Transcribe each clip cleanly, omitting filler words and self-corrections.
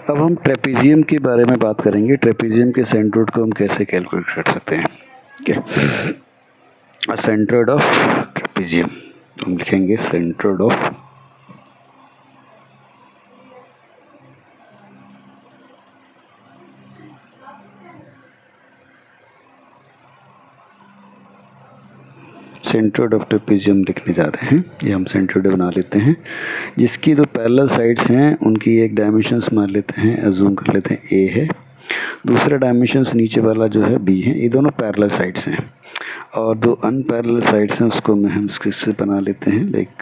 अब हम ट्रेपेजियम के बारे में बात करेंगे। ट्रेपेजियम के सेंट्रोइड को हम कैसे कैलकुलेट कर सकते हैं। ओके, सेंट्रोइड ऑफ ट्रेपेजियम हम लिखेंगे सेंट्रोइड ऑफ ट्रेपेजियम लिखने जा रहे हैं। ये हम सेंट्रोइड बना लेते हैं जिसकी दो पैरेलल साइड्स हैं, उनकी एक डायमेंशंस मान लेते हैं, अज्यूम कर लेते हैं ए है, दूसरा डायमेंशंस नीचे वाला जो है बी है। ये दोनों पैरेलल साइड्स हैं और दो अनपैरेलल साइड्स हैं, उसको हम इससे बना लेते हैं लाइक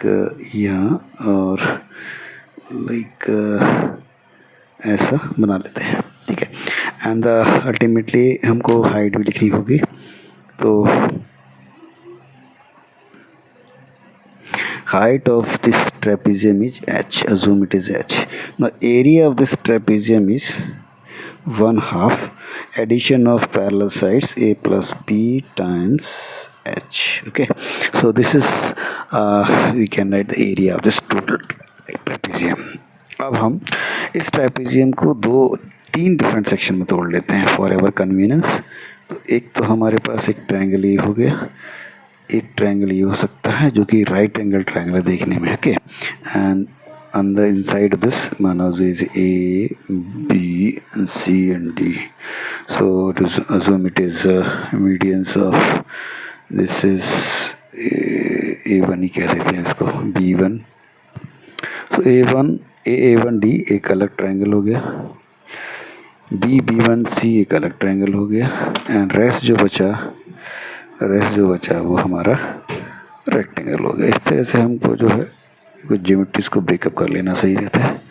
यहाँ और लाइक ऐसा बना लेते हैं। ठीक है, एंड अल्टीमेटली हमको हाइट भी लिखनी होगी। तो height of this trapezium is h, assume it is h. Now area of this trapezium is 1/2 addition of parallel sides a plus b times h. Okay, so this is we can write the area of this total trapezium. अब हम इस trapezium को तीन different section में तोड़ लेते हैं for ever convenience. तो एक तो हमारे पास एक ट्रायंगल ये हो गया, एक ट्रायंगल ये हो सकता है जो कि राइट एंगल ट्रायंगल देखने में। Okay, and on the inside of this manas is A, B, and C and D. So to assume it is medians of this is A1 ही कह सकते हैं इसको, B1. So A1D एक अलग triangle हो गया, B1C एक अलग ट्रायंगल हो गया, एंड रेस्ट जो बचा वो हमारा रेक्टेंगल हो गया। इस तरह से हमको जो है कुछ ज्योमेट्रीज को ब्रेकअप कर लेना सही रहता है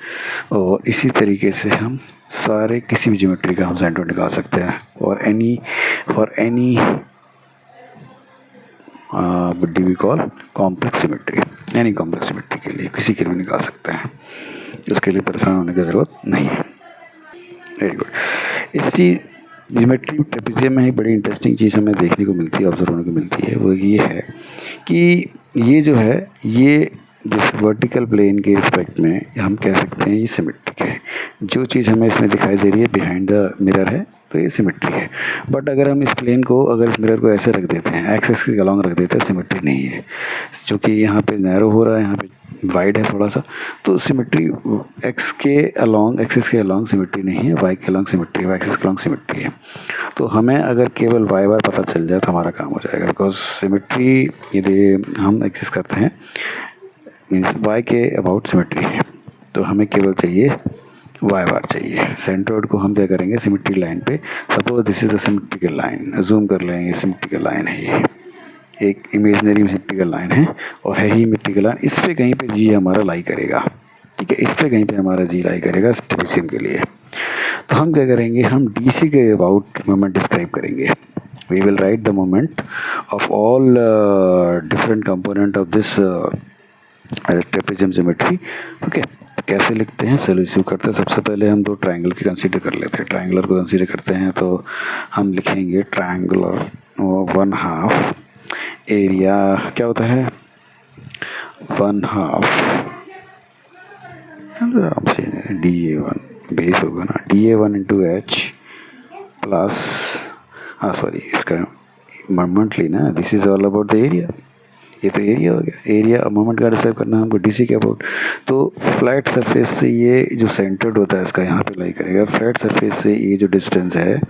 और इसी तरीके से हम सारे किसी भी ज्योमेट्री का हम सेंट्रोइड निकाल सकते हैं और for any D we call complex symmetry, any complex symmetry के लिए किसी के लिए निकाल सकते हैं, उसके लिए परेशान होने की ज़रूरत नहीं है। Very good. इसी ज्योमेट्री ट्रेपेजियम में एक बड़ी इंटरेस्टिंग चीज़ हमें देखने को मिलती है, ऑब्जर्व होने को मिलती है, वो ये है कि ये जो है ये जिस वर्टिकल प्लेन के रिस्पेक्ट में हम कह सकते हैं ये सिमेट्रिक है। जो चीज़ हमें इसमें दिखाई दे रही है बिहाइंड द मिरर है तो ये सिमेट्री है। बट अगर हम इस प्लेन को, अगर इस मिरर को ऐसे रख देते हैं, एक्सिस के अलॉन्ग रख देते हैं, सिमेट्री नहीं है, क्योंकि यहाँ पे नैरो हो रहा है, यहाँ पे वाइड है थोड़ा सा, तो सिमेट्री एक्सिस के अलॉन्ग सिमेट्री नहीं है, वाई के अलॉन्ग सिमेट्री है, एक्सिस के अलॉन्ग सिमेट्री है। तो हमें अगर केवल वाई पता चल जाए तो हमारा काम हो जाएगा, बिकॉज सिमेट्री यदि हम एक्सिस करते हैं मीन्स वाई के अबाउट सिमेट्री है, तो हमें केवल चाहिए वाई बार चाहिए। सेंट्रोइड को हम क्या करेंगे, सिमेट्री लाइन पे, suppose this is the symmetrical line, assume कर लेंगे सिमेट्रिकल लाइन है, ये एक इमेजनरी सिमेट्रिकल लाइन है और है ही सिमेट्रिकल लाइन, इस पे कहीं पे जी हमारा लाई करेगा। ठीक है, इस पे कहीं पे हमारा जी लाई करेगा ट्रेपेजियम के लिए। तो हम क्या करेंगे, हम डीसी के अबाउट मोमेंट डिस्क्राइब करेंगे। We will write the moment of all different component of this trapezium geometry. Okay, कैसे लिखते हैं, चलो इशू करते हैं। सबसे पहले हम दो ट्रायंगल की कंसीडर कर लेते हैं। ट्रायंगुलर को कंसीडर करते हैं तो हम लिखेंगे ट्रायंगुलर 1/2 एरिया क्या होता है, 1/2 आराम से DA1 बेस होगा ना, DA1 into H plus sorry इसका मोमेंट लेना, this is all about the area, ये तो एरिया हो गया। एरिया मोमेंट का डिसाइड करना हमको डीसी के अबाउट। तो फ्लैट सरफेस से ये जो सेंटर्ड होता है इसका यहाँ पे लाई करेगा, फ्लैट सरफेस से ये जो डिस्टेंस है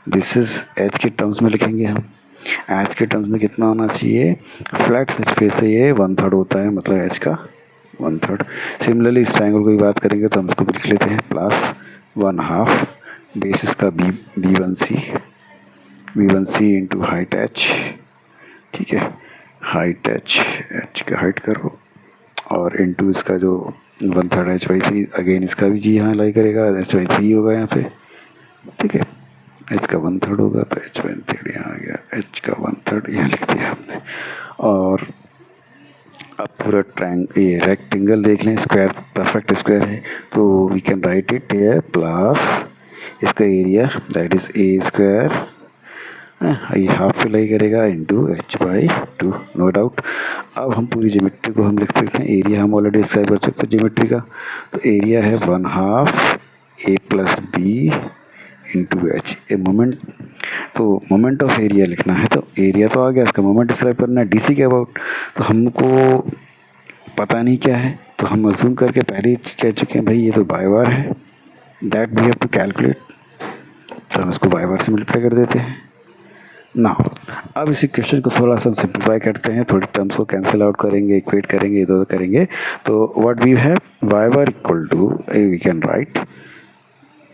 दिस इज एच के टर्म्स में लिखेंगे हम। एच के टर्म्स में कितना होना चाहिए, फ्लैट सरफेस से ये 1/3 होता है, मतलब एच का 1/3। सिमिलरली इस ट्रायंगल की बात करेंगे तो हम इसको भी लिख लेते हैं प्लस 1/2 बेसिस का B1C इंटू हाइट H। ठीक है, हाइट H का हाइट करो और इनटू इसका जो 1/3 H/3, अगेन इसका भी जी यहाँ लाई करेगा, H/3 होगा यहाँ पे। ठीक है, H का 1/3 होगा तो H/3 यहाँ आ गया, H का 1/3 यहाँ लिख दिया हमने। और अब पूरा ये रेक्टेंगल देख लें, स्क्वायर परफेक्ट स्क्वायर है तो we can write it here plus इसका एरिया दैट इज A², ये हाफ लाई करेगा इंटू H/2, नो डाउट। अब हम पूरी ज्योमेट्री को हम लिख सकते हैं, एरिया हम ऑलरेडी डिस्क्राइब कर सकते हैं ज्योमेट्री का, तो एरिया है 1/2 A plus B into H. A moment, तो मोमेंट ऑफ एरिया लिखना है तो एरिया तो आ गया, इसका मोमेंट डिस्क्राइब करना है डीसी के अबाउट। तो हमको पता नहीं क्या है, तो हम अज्यूम करके पहले ही कह चुके हैं भाई ये तो बाय बार है, that we have to calculate, तो हम इसको बाय बार से मल्टीप्लाई कर देते हैं ना। अब इसी क्वेश्चन को थोड़ा सा सिंप्लीफाई करते हैं, थोड़ी टर्म्स को कैंसिल आउट करेंगे, इक्वेट करेंगे, इधर उधर करेंगे। तो what we have, y bar equal to, we can write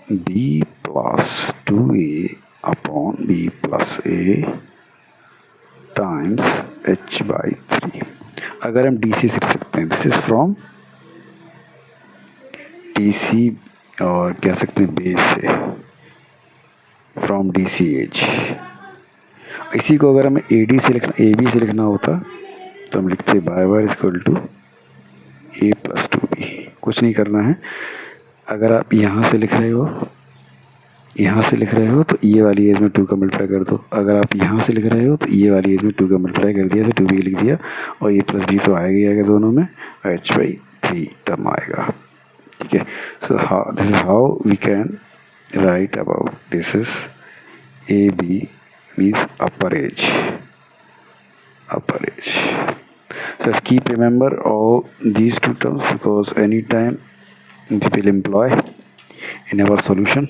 b plus 2a upon b plus a times h by 3। अगर हम DC से लिख सकते हैं, दिस इज फ्रॉम DC, और कह सकते हैं बेस से, फ्रॉम DC एज। इसी को अगर हमें AD से लिखना, AB से लिखना होता तो हम लिखते y bar equal to a plus 2b। कुछ नहीं करना है, अगर आप यहाँ से लिख रहे हो, यहाँ से लिख रहे हो तो ये वाली एज में 2 का मल्टीप्लाई कर दो, अगर आप यहाँ से लिख रहे हो तो ये वाली एज में 2 का मल्टीप्लाई कर दिया तो 2b लिख दिया, और ये प्लस b तो आएगा ही आएगा दोनों में, h बाई 3 टर्म आएगा। ठीक है, so how, this is how we can write about, this is AB means upper age, upper age. Just keep remember all these two terms because anytime we will employ in our solution.